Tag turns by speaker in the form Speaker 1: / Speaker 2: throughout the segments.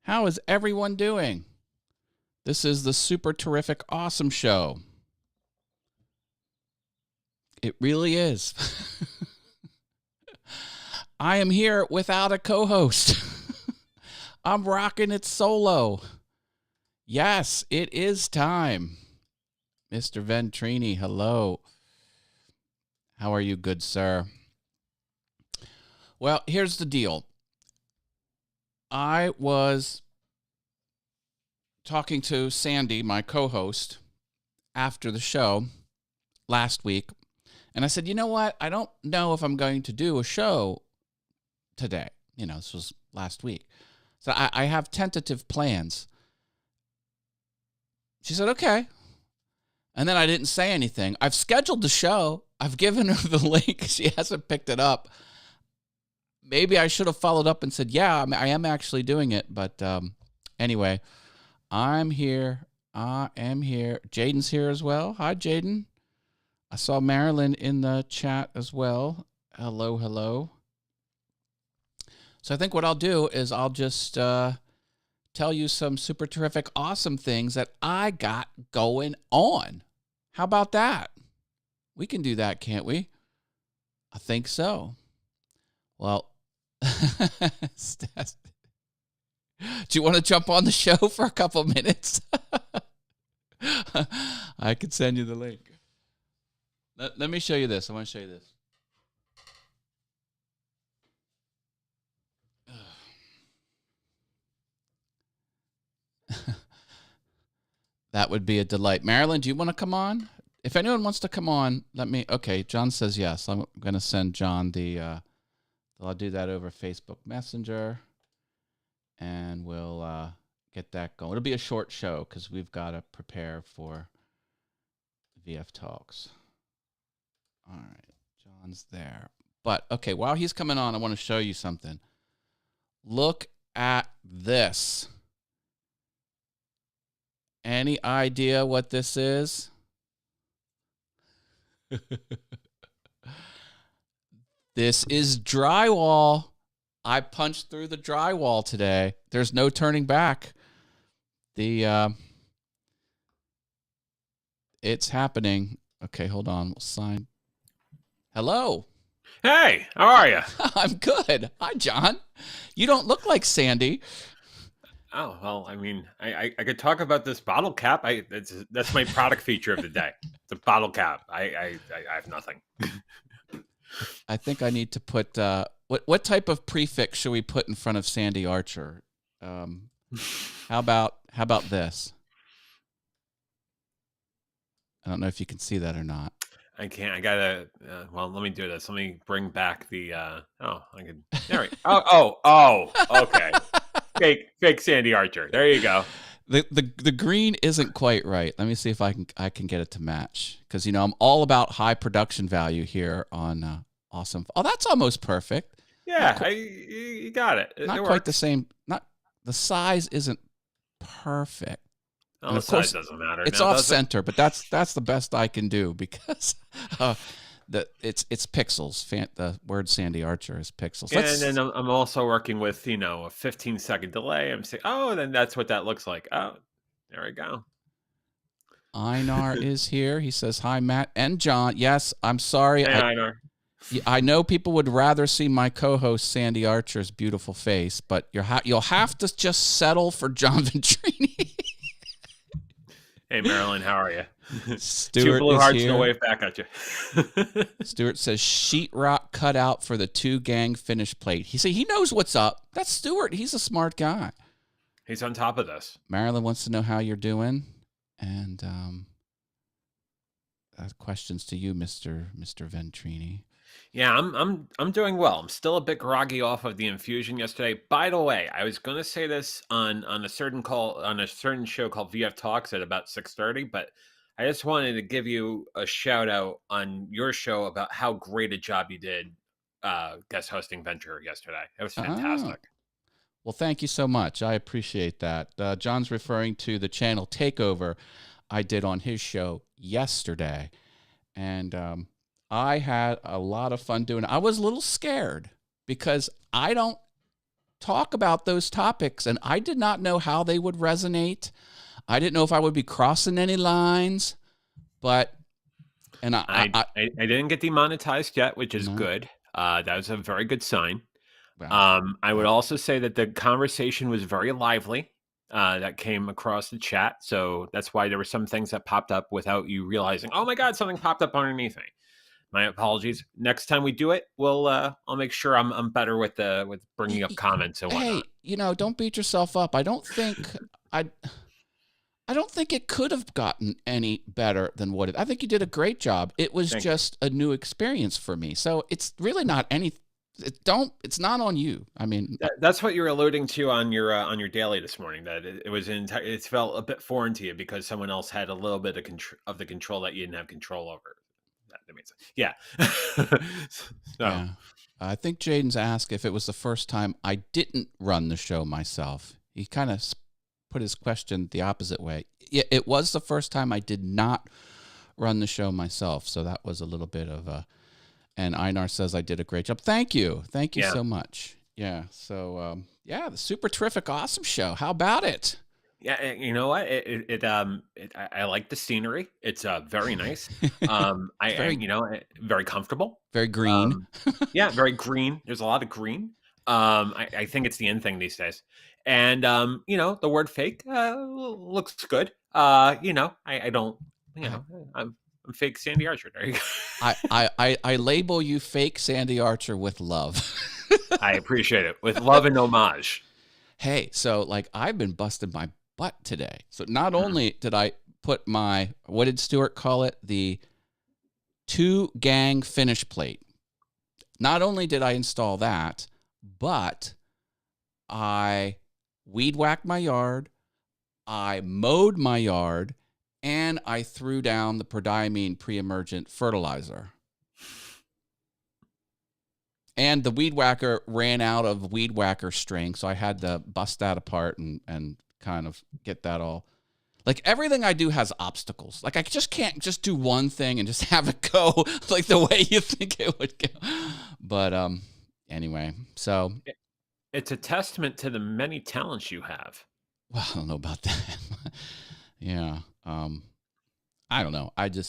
Speaker 1: How is everyone doing? This is the super terrific, awesome show. It really is. I am here without a co-host. I'm rocking it solo. Yes, it is time. Mr. Ventrini, hello. How are you, good sir? Well, here's the deal. I was talking to Sandy, my co-host, after the show last week, and I said, you know what? I don't know if I'm going to do a show today. This was last week. So I have tentative plans. She said, okay. And then I didn't say anything. I've scheduled the show. I've given her the link. She hasn't picked it up. Maybe I should have followed up and said, yeah, I am actually doing it. But anyway, I'm here. I am here. Jaden's here as well. Hi, Jaden. I saw Marilyn in the chat as well. Hello, hello. So I think what I'll do is I'll just tell you some super terrific, awesome things that I got going on. How about that? We can do that, can't we? I think so. Well, do you want to jump on the show for a couple minutes? I could send you the link. Let me show you this. I want to show you this. That would be a delight. Marilyn, do you want to come on? If anyone wants to come on, okay, John says yes. I'm going to send John I'll do that over Facebook Messenger, and we'll get that going. It'll be a short show because we've got to prepare for VF Talks. All right, John's there. But, okay, while he's coming on, I want to show you something. Look at this. Any idea what this is? This is drywall. I punched through the drywall today. There's no turning back. It's happening. Okay, hold on. We'll sign. Hello.
Speaker 2: Hey, how are you?
Speaker 1: I'm good. Hi, John. You don't look like Sandy.
Speaker 2: Oh, well, I mean, I could talk about this bottle cap. That's my product feature of the day. The bottle cap. I have nothing.
Speaker 1: I think I need to put what type of prefix should we put in front of Sandy Archer? How about this? I don't know if you can see that or not.
Speaker 2: I can't. I gotta. Well, let me do this. Let me bring back the. I can. There we. Oh. Okay. Fake Sandy Archer. There you go.
Speaker 1: The green isn't quite right. Let me see if I can get it to match, because I'm all about high production value here on Awesome. Oh, that's almost perfect.
Speaker 2: Yeah, you got it.
Speaker 1: Not quite the same. Not the size isn't perfect.
Speaker 2: Well, the size doesn't matter.
Speaker 1: It's off center, but that's the best I can do because it's pixels. The word Sandy Archer is pixels.
Speaker 2: Yeah, and then I'm also working with a 15-second delay. I'm saying, then that's what that looks like. Oh, there we go.
Speaker 1: Einar is here. He says hi, Matt and John. Yes, I'm sorry.
Speaker 2: Hey, Einar.
Speaker 1: I know people would rather see my co-host Sandy Archer's beautiful face, but you'll have to just settle for John Ventrini.
Speaker 2: Hey, Marilyn, how are you?
Speaker 1: Stuart
Speaker 2: 2 blue hearts
Speaker 1: here.
Speaker 2: No wave back at you.
Speaker 1: Stuart says sheetrock cut out for the 2 gang finish plate. He knows what's up. That's Stuart. He's a smart guy.
Speaker 2: He's on top of this.
Speaker 1: Marilyn wants to know how you're doing, and questions to you, Mr. Ventrini.
Speaker 2: Yeah, I'm doing well. I'm still a bit groggy off of the infusion yesterday. By the way, I was going to say this on a certain show called VF Talks at about 6:30, but I just wanted to give you a shout out on your show about how great a job you did guest hosting Venture yesterday. It was fantastic.
Speaker 1: Well, thank you so much. I appreciate that. John's referring to the channel takeover I did on his show yesterday, and I had a lot of fun doing it. I was a little scared because I don't talk about those topics, and I did not know how they would resonate. I didn't know if I would be crossing any lines, but
Speaker 2: I didn't get demonetized yet, which is
Speaker 1: No.
Speaker 2: good. That was a very good sign.
Speaker 1: Wow.
Speaker 2: I would also say that the conversation was very lively. That came across the chat, so that's why there were some things that popped up without you realizing. Oh my God, something popped up underneath me. My apologies. Next time we do it, I'll make sure I'm better with bringing up comments and whatnot.
Speaker 1: Hey, don't beat yourself up. I don't think it could have gotten any better than what it. I think you did a great job. It was just a new experience for me. So it's really not any. It's not on you. I mean,
Speaker 2: that's what you're alluding to on your daily this morning. That it felt a bit foreign to you because someone else had a little bit of the control that you didn't have control over. That makes sense. Yeah. So.
Speaker 1: Yeah. I think Jaden's asked if it was the first time I didn't run the show myself. He kind of put his question the opposite way. It was the first time I did not run the show myself, so that was a little bit of a. And Einar says I did a great job. Thank you so much. Yeah. So the super terrific, awesome show. How about it?
Speaker 2: Yeah, you know what? I like the scenery. It's very nice. Very comfortable.
Speaker 1: Very green.
Speaker 2: Yeah, very green. There's a lot of green. I think it's the end thing these days. And the word fake looks good. I don't. I'm fake Sandy Archer. There you go.
Speaker 1: I label you fake Sandy Archer with love.
Speaker 2: I appreciate it, with love and homage.
Speaker 1: Hey, so I've been busting my butt today. So not only did I put what did Stuart call it? The 2-gang finish plate. Not only did I install that, but I weed whacked my yard, I mowed my yard, and I threw down the prodiamine pre-emergent fertilizer. And the weed whacker ran out of weed whacker string, so I had to bust that apart and kind of get that all. Everything I do has obstacles. I just can't just do one thing and just have it go the way you think it would go. But anyway, so.
Speaker 2: It's a testament to the many talents you have.
Speaker 1: Well, I don't know about that. Yeah. I don't know. I did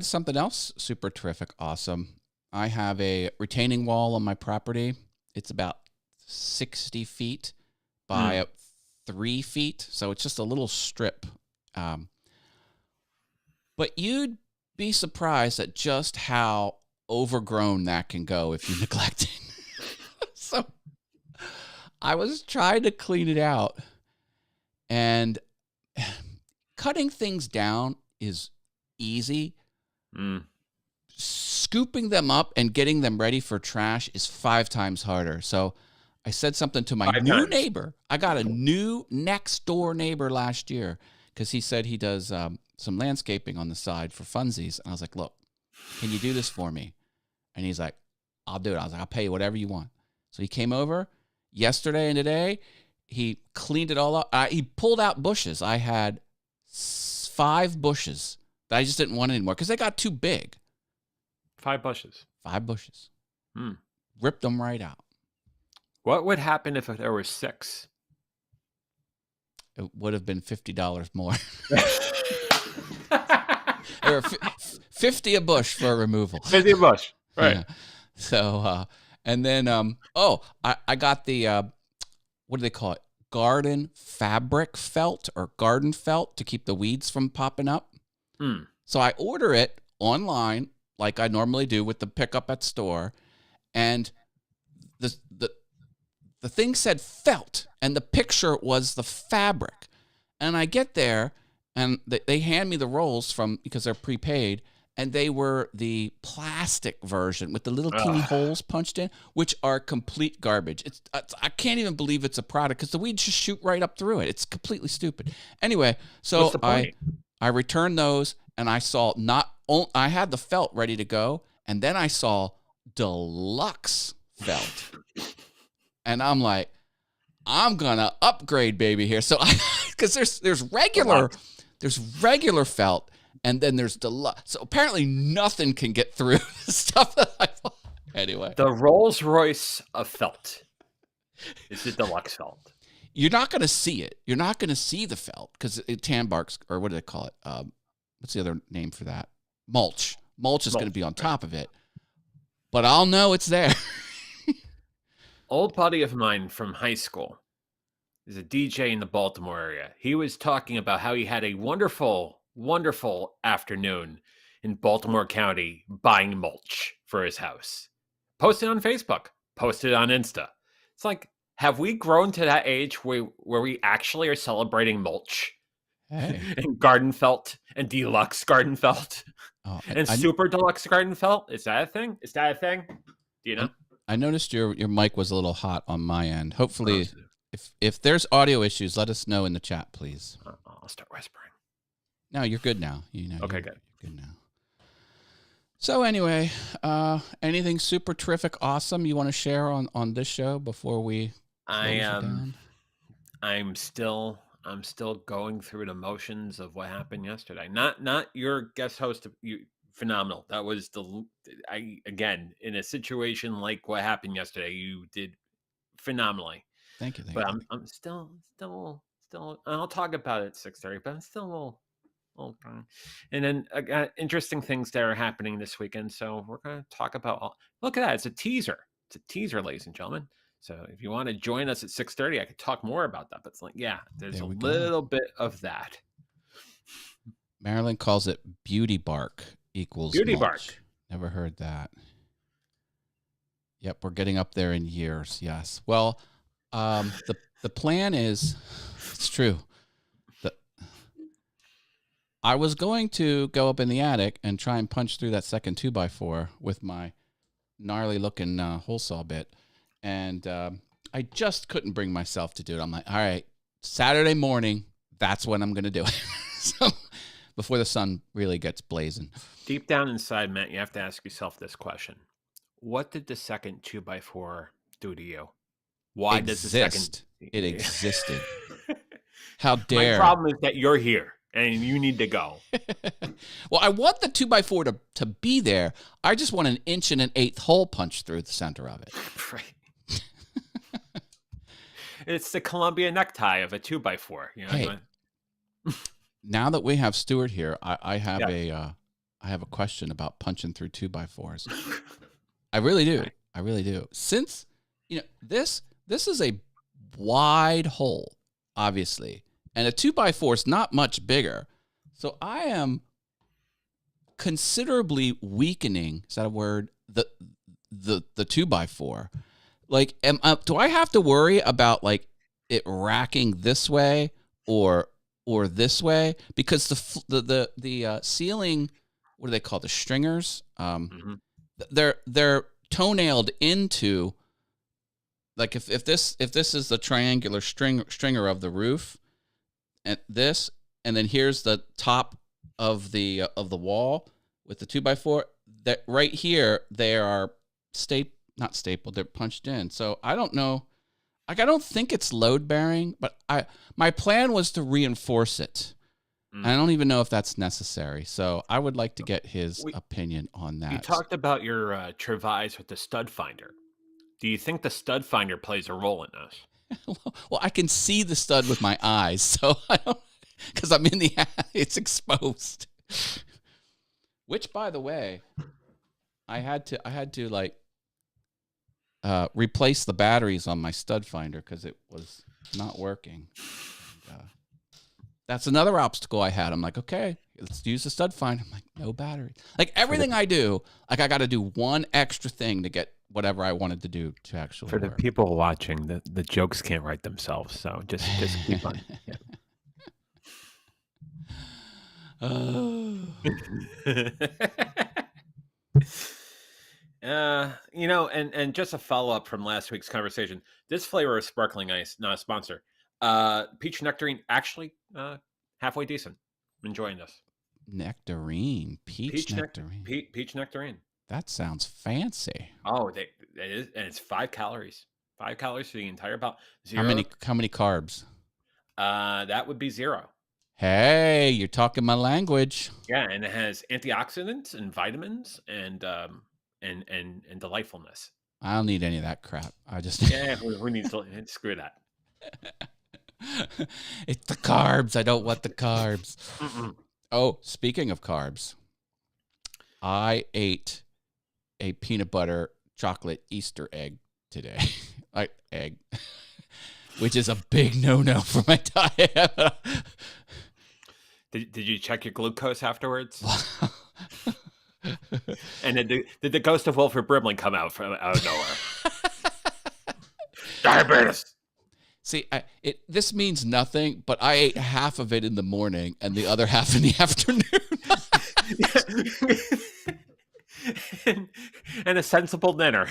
Speaker 1: something else super terrific, awesome. I have a retaining wall on my property. It's about 60 feet by 3 feet, so it's just a little strip. But you'd be surprised at just how overgrown that can go if you neglect it. So I was trying to clean it out, and cutting things down is easy. Scooping them up and getting them ready for trash is 5 times harder. So I said something to my new neighbor. I got a new next door neighbor last year because he said he does some landscaping on the side for funsies. And I was like, look, can you do this for me? And he's like, I'll do it. I was like, I'll pay you whatever you want. So he came over yesterday and today. He cleaned it all up. He pulled out bushes. I had 5 bushes that I just didn't want anymore because they got too big.
Speaker 2: 5 bushes.
Speaker 1: 5 bushes. Ripped them right out.
Speaker 2: What would happen if there were 6?
Speaker 1: It would have been $50 more. There were 50 a bush for removal.
Speaker 2: 50 a bush, right?
Speaker 1: Yeah. So, and then, I got the what do they call it? Garden fabric felt or garden felt to keep the weeds from popping up. So I order it online like I normally do with the pickup at store, and the thing said felt, and the picture was the fabric. And I get there, and they hand me the rolls because they're prepaid, and they were the plastic version with the little teeny holes punched in, which are complete garbage. I can't even believe it's a product because the weeds just shoot right up through it. It's completely stupid. Anyway, so I returned those, and I saw I had the felt ready to go, and then I saw deluxe felt. And I'm like, I'm gonna upgrade, baby, here. So because there's regular felt, and then there's deluxe. So apparently nothing can get through the stuff that I bought. Anyway,
Speaker 2: The Rolls Royce of felt is the deluxe felt.
Speaker 1: you're not going to see it. You're not going to see the felt because tan barks, or what do they call it? What's the other name for that? Mulch. Mulch is going to be on top of it, but I'll know it's there.
Speaker 2: Old buddy of mine from high school is a DJ in the Baltimore area. He was talking about how he had a wonderful, wonderful afternoon in Baltimore County buying mulch for his house. Posted on Facebook, posted on Insta. It's like, have we grown to that age where we actually are celebrating mulch?
Speaker 1: Hey.
Speaker 2: And garden felt and deluxe garden felt and super deluxe garden felt? Is that a thing? Is that a thing? Do you know?
Speaker 1: I noticed your mic was a little hot on my end. Hopefully, if there's audio issues, let us know in the chat, please.
Speaker 2: I'll start whispering.
Speaker 1: No, you're good now.
Speaker 2: Okay, good.
Speaker 1: You're good now. So anyway, anything super terrific, awesome you want to share on this show before we close it down?
Speaker 2: I'm still going through the motions of what happened yesterday. Not your guest host. Phenomenal. That was again, in a situation like what happened yesterday, you did phenomenally.
Speaker 1: Thank you.
Speaker 2: But I'm still. I'll talk about it at 6:30. But I'm still a little. And then interesting things that are happening this weekend. So we're going to talk about. Look at that! It's a teaser. It's a teaser, ladies and gentlemen. So if you want to join us at 6:30, I could talk more about that. But it's like, yeah, there's a little bit of that.
Speaker 1: Marilyn calls it beauty bark equals
Speaker 2: beauty
Speaker 1: mulch.
Speaker 2: Bark.
Speaker 1: Never heard that. Yep, we're getting up there in years. Yes. Well, the plan is, it's true. I was going to go up in the attic and try and punch through that second 2x4 with my gnarly looking hole saw bit. And I just couldn't bring myself to do it. I'm like, all right, Saturday morning, that's when I'm going to do it. So before the sun really gets blazing.
Speaker 2: Deep down inside, Matt, you have to ask yourself this question. What did the second 2x4 do to you? Why does the second...
Speaker 1: It existed. How dare.
Speaker 2: My problem is that you're here and you need to go.
Speaker 1: Well, I want the 2x4 to be there. I just want an 1.125 hole punch through the center of it.
Speaker 2: Right. It's the Columbia necktie of a 2x4. You know,
Speaker 1: hey, now that we have Stuart here, I have a question about punching through 2x4s. I really do. Right. I really do. Since this is a wide hole, obviously, and a 2x4 is not much bigger, so I am considerably weakening. Is that a word? The 2x4. Like, do I have to worry about like it racking this way or this way? Because the ceiling, what do they call the stringers? They're toenailed into. Like if this is the triangular stringer of the roof, and then here's the top of the wall with the 2x4. That right here they are not stapled, they're punched in. So I don't know. Like, I don't think it's load bearing, but my plan was to reinforce it. I don't even know if that's necessary. So I would like to get his opinion on that.
Speaker 2: You talked about your Travais with the stud finder. Do you think the stud finder plays a role in this?
Speaker 1: Well, I can see the stud with my eyes, so I don't, because I'm in the it's exposed. Which, by the way, I had to like replace the batteries on my stud finder because it was not working. That's another obstacle I had. I'm like, okay, let's use the stud finder. I'm like, no battery. Like everything I do, like I got to do one extra thing to get whatever I wanted to do to actually
Speaker 2: For the
Speaker 1: work.
Speaker 2: people watching, the jokes can't write themselves, so just keep on. And just a follow-up from last week's conversation. This flavor of sparkling ice, not a sponsor. Peach nectarine, actually halfway decent. I'm enjoying this.
Speaker 1: Nectarine. Peach nectarine.
Speaker 2: Peach nectarine.
Speaker 1: That sounds fancy.
Speaker 2: Oh, it is, and it's 5 calories. 5 calories for the entire bottle.
Speaker 1: How many carbs?
Speaker 2: That would be 0.
Speaker 1: Hey, you're talking my language.
Speaker 2: Yeah, and it has antioxidants and vitamins and and delightfulness.
Speaker 1: I don't need any of that crap. I just
Speaker 2: Yeah, who needs to screw that?
Speaker 1: It's the carbs. I don't want the carbs.
Speaker 2: Mm-mm.
Speaker 1: Oh, speaking of carbs, I ate a peanut butter chocolate Easter egg today. Egg, which is a big no-no for my diet.
Speaker 2: Did you check your glucose afterwards? And did the ghost of Wilford Brimley come out of nowhere? Diabetes.
Speaker 1: See, this means nothing, but I ate half of it in the morning and the other half in the afternoon.
Speaker 2: and a sensible dinner.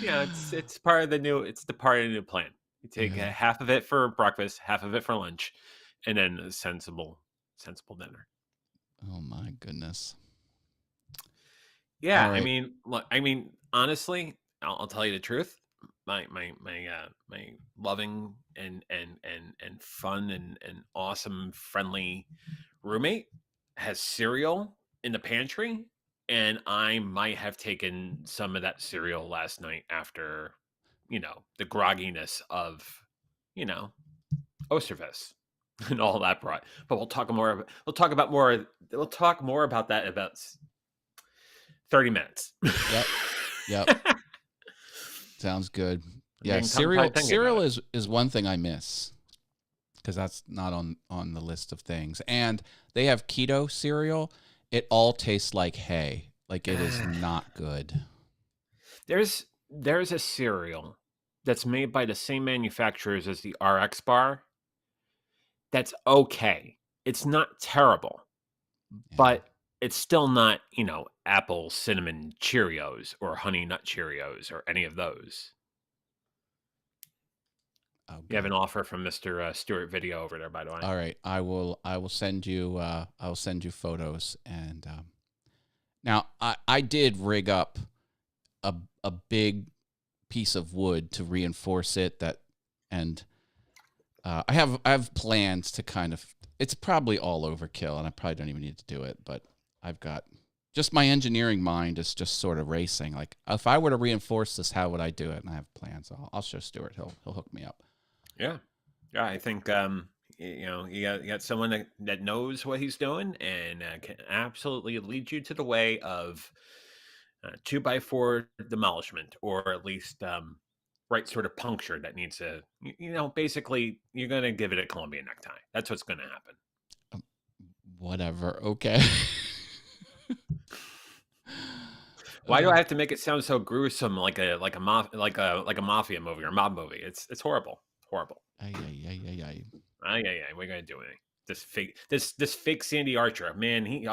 Speaker 2: Yeah, it's part of the new plan. You take half of it for breakfast, half of it for lunch, and then a sensible dinner.
Speaker 1: Oh my goodness.
Speaker 2: Yeah,
Speaker 1: right.
Speaker 2: I mean, honestly, I'll tell you the truth. My loving and fun and awesome friendly roommate has cereal in the pantry, and I might have taken some of that cereal last night after, the grogginess of, Osterfest and all that brought. But we'll talk more about that in about 30 minutes.
Speaker 1: Yep. Sounds good. Yeah, cereal is one thing I miss because that's not on the list of things. And they have keto cereal. It all tastes like hay. Like, it is not good.
Speaker 2: There's a cereal that's made by the same manufacturers as the RX bar. That's okay. It's not terrible, but it's still not, apple cinnamon Cheerios or honey nut Cheerios or any of those.
Speaker 1: Oh,
Speaker 2: you have an offer from Mr. Stewart Video over there, by the way.
Speaker 1: All right, I will send you photos. And now I did rig up a big piece of wood to reinforce it. I have plans to kind of. It's probably all overkill, and I probably don't even need to do it. But I've got just my engineering mind is just sort of racing. Like, if I were to reinforce this, how would I do it? And I have plans. I'll show Stuart. He'll hook me up.
Speaker 2: Yeah. I think you got someone that knows what he's doing and can absolutely lead you to the way of 2x4 demolishment, or at least right sort of puncture that needs to, basically you're going to give it a Colombian necktie. That's what's going to happen.
Speaker 1: Whatever. Okay.
Speaker 2: Why do I have to make it sound so gruesome, like a mafia movie or mob movie? It's horrible. Horrible.
Speaker 1: Aye.
Speaker 2: We're gonna do it. This fake Sandy Archer, man. He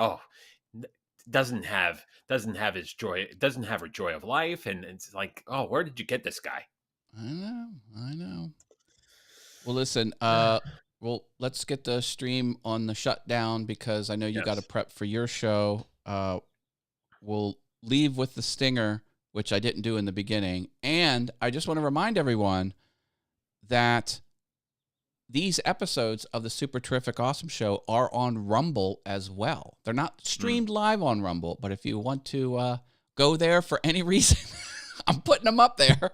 Speaker 2: doesn't have his joy. Doesn't have her joy of life, and it's like, where did you get this guy?
Speaker 1: I know. Well, listen. Well, let's get the stream on the shutdown because I know you got to prep for your show. We'll leave with the stinger, which I didn't do in the beginning, and I just want to remind everyone that these episodes of the Super Terrific Awesome Show are on Rumble as well. They're not streamed live on Rumble, but if you want to go there for any reason, I'm putting them up there.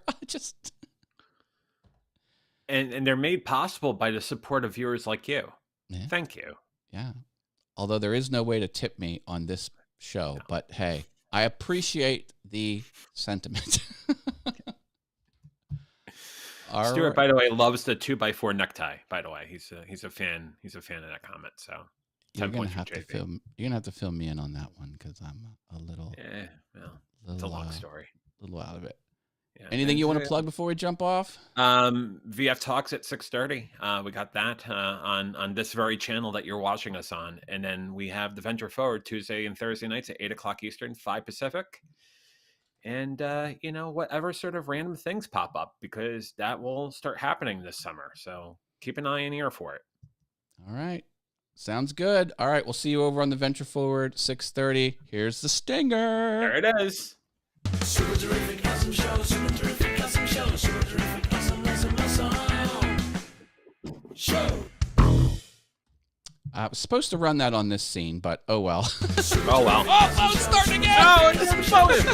Speaker 2: And they're made possible by the support of viewers like you.
Speaker 1: Yeah.
Speaker 2: Thank you.
Speaker 1: Yeah. Although there is no way to tip me on this show, but hey, I appreciate the sentiment.
Speaker 2: Stuart, by the way, loves the 2x4 necktie. By the way, he's a fan. He's a fan of that comment. So
Speaker 1: you're gonna have to fill me in on that one because I'm a little.
Speaker 2: Yeah, well, it's a long story.
Speaker 1: A little out of it. Yeah, anything you want to plug before we jump off?
Speaker 2: VF Talks at 6:30. We got that on this very channel that you're watching us on, and then we have the Venture Forward Tuesday and Thursday nights at 8:00 Eastern, 5 Pacific. And, whatever sort of random things pop up, because that will start happening this summer. So keep an eye and ear for it.
Speaker 1: All right. Sounds good. All right. We'll see you over on the Venture Forward, 6:30. Here's the stinger.
Speaker 2: There it is.
Speaker 3: Super Terrific Awesome Show. Super Terrific Awesome Show. Super Terrific Awesome Show.
Speaker 1: I was supposed to run that on this scene, but oh well.
Speaker 2: Oh well.
Speaker 1: Oh, it's starting again!
Speaker 2: Oh, it's exploded.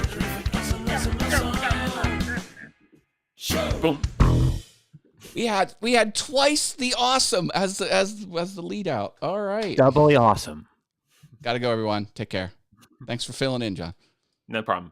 Speaker 2: Boom.
Speaker 1: We had twice the awesome as the lead out. All right.
Speaker 4: Doubly awesome.
Speaker 1: Gotta go, everyone. Take care. Thanks for filling in, John.
Speaker 2: No problem.